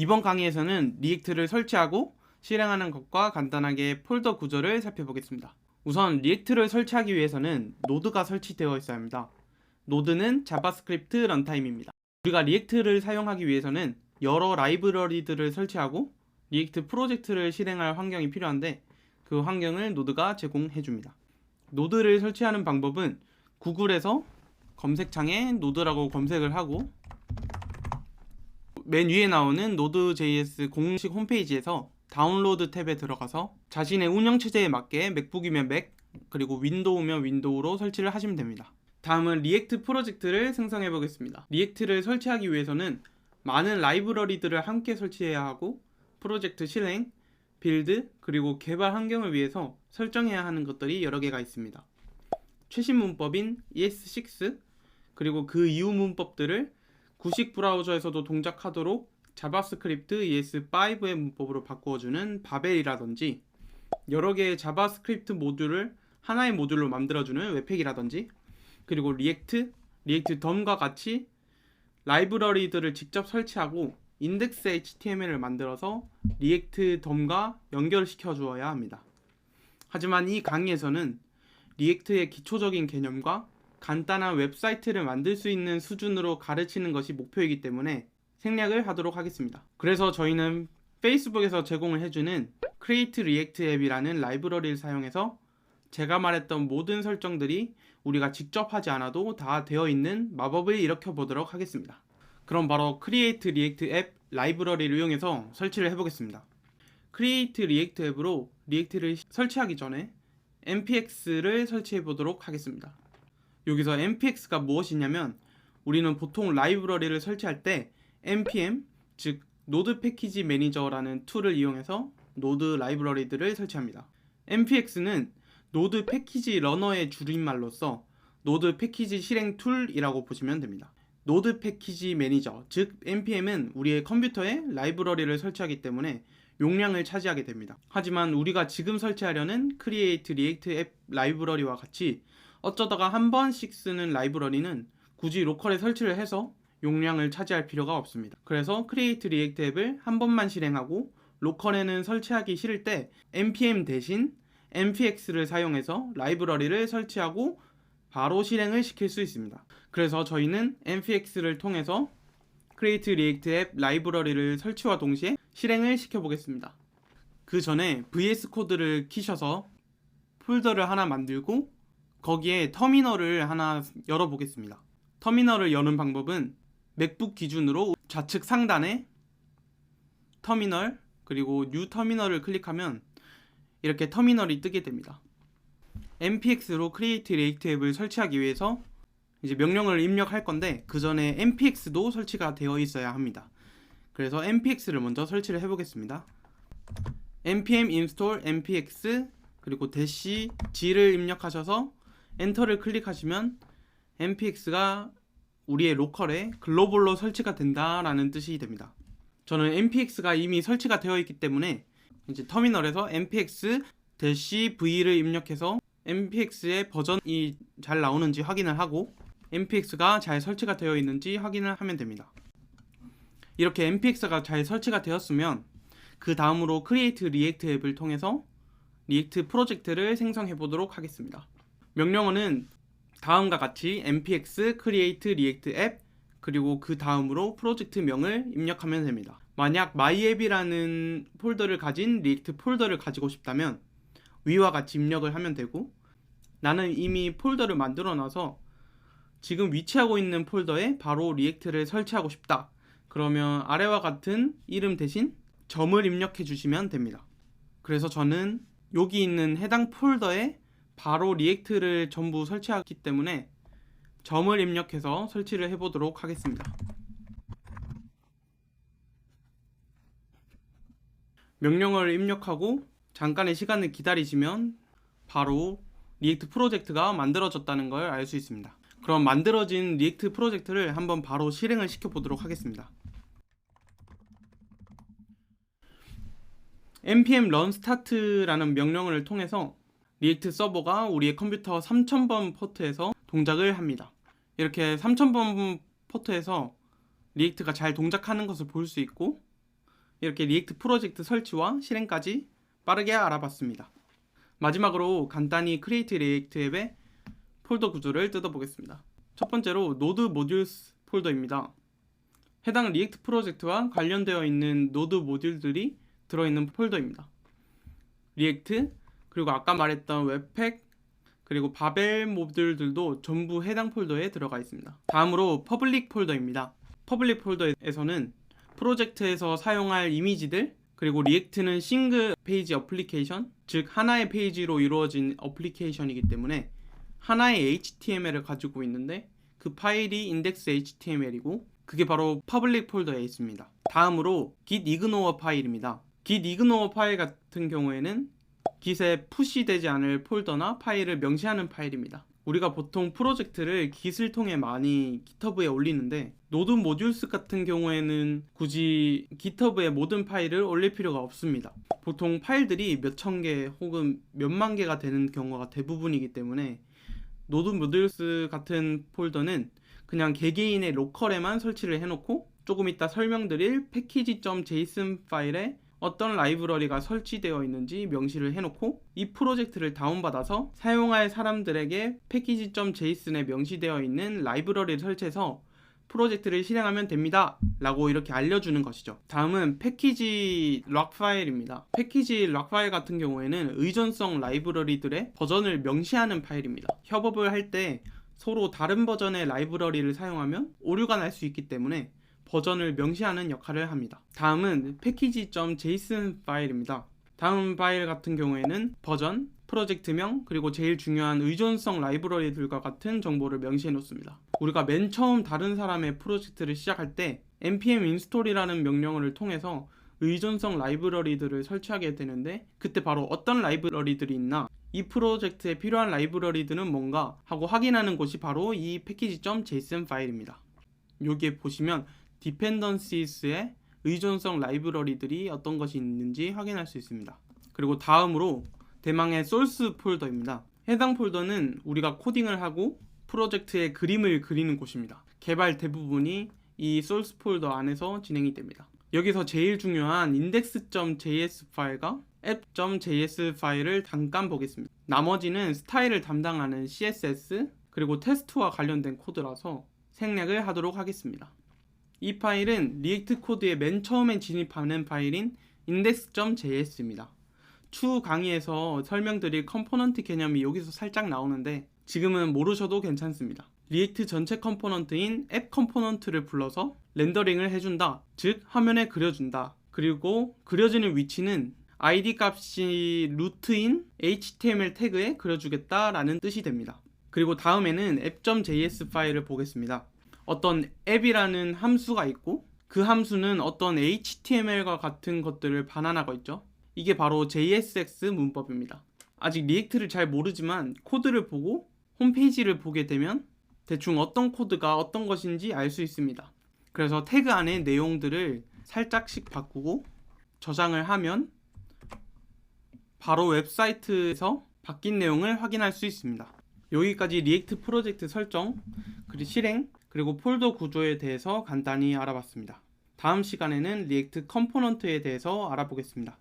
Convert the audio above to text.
이번 강의에서는 리액트를 설치하고 실행하는 것과 간단하게 폴더 구조를 살펴보겠습니다. 우선 리액트를 설치하기 위해서는 노드가 설치되어 있어야 합니다. 노드는 자바스크립트 런타임입니다. 우리가 리액트를 사용하기 위해서는 여러 라이브러리들을 설치하고 리액트 프로젝트를 실행할 환경이 필요한데 그 환경을 노드가 제공해줍니다. 노드를 설치하는 방법은 구글에서 검색창에 노드라고 검색을 하고 맨 위에 나오는 Node.js 공식 홈페이지에서 다운로드 탭에 들어가서 자신의 운영체제에 맞게 맥북이면 맥, 그리고 윈도우면 윈도우로 설치를 하시면 됩니다. 다음은 리액트 프로젝트를 생성해 보겠습니다. 리액트를 설치하기 위해서는 많은 라이브러리들을 함께 설치해야 하고 프로젝트 실행, 빌드, 그리고 개발 환경을 위해서 설정해야 하는 것들이 여러 개가 있습니다. 최신 문법인 ES6, 그리고 그 이후 문법들을 구식 브라우저에서도 동작하도록 자바스크립트 ES5의 문법으로 바꾸어주는 바벨이라든지 여러 개의 자바스크립트 모듈을 하나의 모듈로 만들어주는 웹팩이라든지 그리고 리액트 덤과 같이 라이브러리들을 직접 설치하고 인덱스 HTML을 만들어서 리액트 덤과 연결시켜 주어야 합니다. 하지만 이 강의에서는 리액트의 기초적인 개념과 간단한 웹사이트를 만들 수 있는 수준으로 가르치는 것이 목표이기 때문에 생략을 하도록 하겠습니다. 그래서 저희는 페이스북에서 제공을 해주는 Create React 앱이라는 라이브러리를 사용해서 제가 말했던 모든 설정들이 우리가 직접 하지 않아도 다 되어 있는 마법을 일으켜 보도록 하겠습니다. 그럼 바로 Create React 앱 라이브러리를 이용해서 설치를 해보겠습니다. Create React 앱으로 리액트를 설치하기 전에 npx를 설치해 보도록 하겠습니다. 여기서 npx가 무엇이냐면 우리는 보통 라이브러리를 설치할 때 npm, 즉 노드 패키지 매니저라는 툴을 이용해서 노드 라이브러리들을 설치합니다. npx는 노드 패키지 러너의 줄임말로서 노드 패키지 실행 툴이라고 보시면 됩니다. 노드 패키지 매니저, 즉 npm은 우리의 컴퓨터에 라이브러리를 설치하기 때문에 용량을 차지하게 됩니다. 하지만 우리가 지금 설치하려는 Create React 앱 라이브러리와 같이 어쩌다가 한 번씩 쓰는 라이브러리는 굳이 로컬에 설치를 해서 용량을 차지할 필요가 없습니다. 그래서 Create React 앱을 한 번만 실행하고 로컬에는 설치하기 싫을 때 npm 대신 npx를 사용해서 라이브러리를 설치하고 바로 실행을 시킬 수 있습니다. 그래서 저희는 npx를 통해서 Create React 앱 라이브러리를 설치와 동시에 실행을 시켜보겠습니다. 그 전에 VS 코드를 키셔서 폴더를 하나 만들고 거기에 터미널을 하나 열어보겠습니다. 터미널을 여는 방법은 맥북 기준으로 좌측 상단에 터미널 그리고 뉴 터미널을 클릭하면 이렇게 터미널이 뜨게 됩니다. npx로 Create React 앱을 설치하기 위해서 이제 명령을 입력할 건데 그 전에 npx도 설치가 되어 있어야 합니다. 그래서 npx를 먼저 설치를 해보겠습니다. npm install npx 그리고 -g를 입력하셔서 엔터를 클릭하시면 npx가 우리의 로컬에 글로벌로 설치가 된다라는 뜻이 됩니다. 저는 npx가 이미 설치가 되어 있기 때문에 이제 터미널에서 npx-v를 입력해서 npx의 버전이 잘 나오는지 확인을 하고 npx가 잘 설치가 되어 있는지 확인을 하면 됩니다. 이렇게 npx가 잘 설치가 되었으면 그 다음으로 Create React 앱을 통해서 리액트 프로젝트를 생성해 보도록 하겠습니다. 명령어는 다음과 같이 npx create react 앱 그리고 그 다음으로 프로젝트 명을 입력하면 됩니다. 만약 myApp이라는 폴더를 가진 리액트 폴더를 가지고 싶다면 위와 같이 입력을 하면 되고 나는 이미 폴더를 만들어 놔서 지금 위치하고 있는 폴더에 바로 리액트를 설치하고 싶다. 그러면 아래와 같은 이름 대신 점을 입력해 주시면 됩니다. 그래서 저는 여기 있는 해당 폴더에 바로 리액트를 전부 설치하기 때문에 점을 입력해서 설치를 해보도록 하겠습니다. 명령어를 입력하고 잠깐의 시간을 기다리시면 바로 리액트 프로젝트가 만들어졌다는 걸 알 수 있습니다. 그럼 만들어진 리액트 프로젝트를 한번 바로 실행을 시켜보도록 하겠습니다. npm run start라는 명령어를 통해서 리액트 서버가 우리의 컴퓨터 3000번 포트에서 동작을 합니다. 이렇게 3000번 포트에서 리액트가 잘 동작하는 것을 볼 수 있고 이렇게 리액트 프로젝트 설치와 실행까지 빠르게 알아봤습니다. 마지막으로 간단히 크리에이트 리액트 앱의 폴더 구조를 뜯어보겠습니다. 첫 번째로 노드 모듈스 폴더입니다. 해당 리액트 프로젝트와 관련되어 있는 노드 모듈들이 들어있는 폴더입니다. 리액트, 그리고 아까 말했던 웹팩, 그리고 바벨 모듈들도 전부 해당 폴더에 들어가 있습니다. 다음으로 퍼블릭 폴더입니다. 퍼블릭 폴더에서는 프로젝트에서 사용할 이미지들, 그리고 리액트는 싱글 페이지 어플리케이션, 즉 하나의 페이지로 이루어진 어플리케이션이기 때문에 하나의 HTML을 가지고 있는데 그 파일이 인덱스 HTML이고 그게 바로 퍼블릭 폴더에 있습니다. 다음으로 git ignore 파일입니다. git ignore 파일 같은 경우에는 git에 푸시되지 않을 폴더나 파일을 명시하는 파일입니다. 우리가 보통 프로젝트를 git을 통해 많이 GitHub에 올리는데 노드 모듈스 같은 경우에는 굳이 GitHub에 모든 파일을 올릴 필요가 없습니다. 보통 파일들이 몇천 개 혹은 몇만 개가 되는 경우가 대부분이기 때문에 노드 모듈스 같은 폴더는 그냥 개개인의 로컬에만 설치를 해놓고 조금 이따 설명드릴 package.json 파일에 어떤 라이브러리가 설치되어 있는지 명시를 해놓고 이 프로젝트를 다운받아서 사용할 사람들에게 package.json에 명시되어 있는 라이브러리를 설치해서 프로젝트를 실행하면 됩니다 라고 이렇게 알려주는 것이죠. 다음은 패키지 락 파일입니다. 패키지 락 파일 같은 경우에는 의존성 라이브러리들의 버전을 명시하는 파일입니다. 협업을 할 때 서로 다른 버전의 라이브러리를 사용하면 오류가 날 수 있기 때문에 버전을 명시하는 역할을 합니다. 다음은 package.json 파일입니다. 다음 파일 같은 경우에는 버전, 프로젝트명, 그리고 제일 중요한 의존성 라이브러리들과 같은 정보를 명시해 놓습니다. 우리가 맨 처음 다른 사람의 프로젝트를 시작할 때 npm install이라는 명령어를 통해서 의존성 라이브러리들을 설치하게 되는데 그때 바로 어떤 라이브러리들이 있나, 이 프로젝트에 필요한 라이브러리들은 뭔가 하고 확인하는 곳이 바로 이 package.json 파일입니다. 여기에 보시면 dependencies의 의존성 라이브러리들이 어떤 것이 있는지 확인할 수 있습니다. 그리고 다음으로 대망의 source 폴더입니다. 해당 폴더는 우리가 코딩을 하고 프로젝트의 그림을 그리는 곳입니다. 개발 대부분이 이 source 폴더 안에서 진행이 됩니다. 여기서 제일 중요한 index.js 파일과 app.js 파일을 잠깐 보겠습니다. 나머지는 스타일을 담당하는 CSS 그리고 테스트와 관련된 코드라서 생략을 하도록 하겠습니다. 이 파일은 리액트 코드의 맨 처음에 진입하는 파일인 index.js입니다. 추후 강의에서 설명드릴 컴포넌트 개념이 여기서 살짝 나오는데 지금은 모르셔도 괜찮습니다. 리액트 전체 컴포넌트인 앱 컴포넌트를 불러서 렌더링을 해준다, 즉 화면에 그려준다. 그리고 그려지는 위치는 id 값이 루트인 html 태그에 그려주겠다 라는 뜻이 됩니다. 그리고 다음에는 app.js 파일을 보겠습니다. 어떤 앱이라는 함수가 있고 그 함수는 어떤 HTML과 같은 것들을 반환하고 있죠. 이게 바로 JSX 문법입니다. 아직 리액트를 잘 모르지만 코드를 보고 홈페이지를 보게 되면 대충 어떤 코드가 어떤 것인지 알 수 있습니다. 그래서 태그 안에 내용들을 살짝씩 바꾸고 저장을 하면 바로 웹사이트에서 바뀐 내용을 확인할 수 있습니다. 여기까지 리액트 프로젝트 설정, 그리고 실행, 그리고 폴더 구조에 대해서 간단히 알아봤습니다. 다음 시간에는 리액트 컴포넌트에 대해서 알아보겠습니다.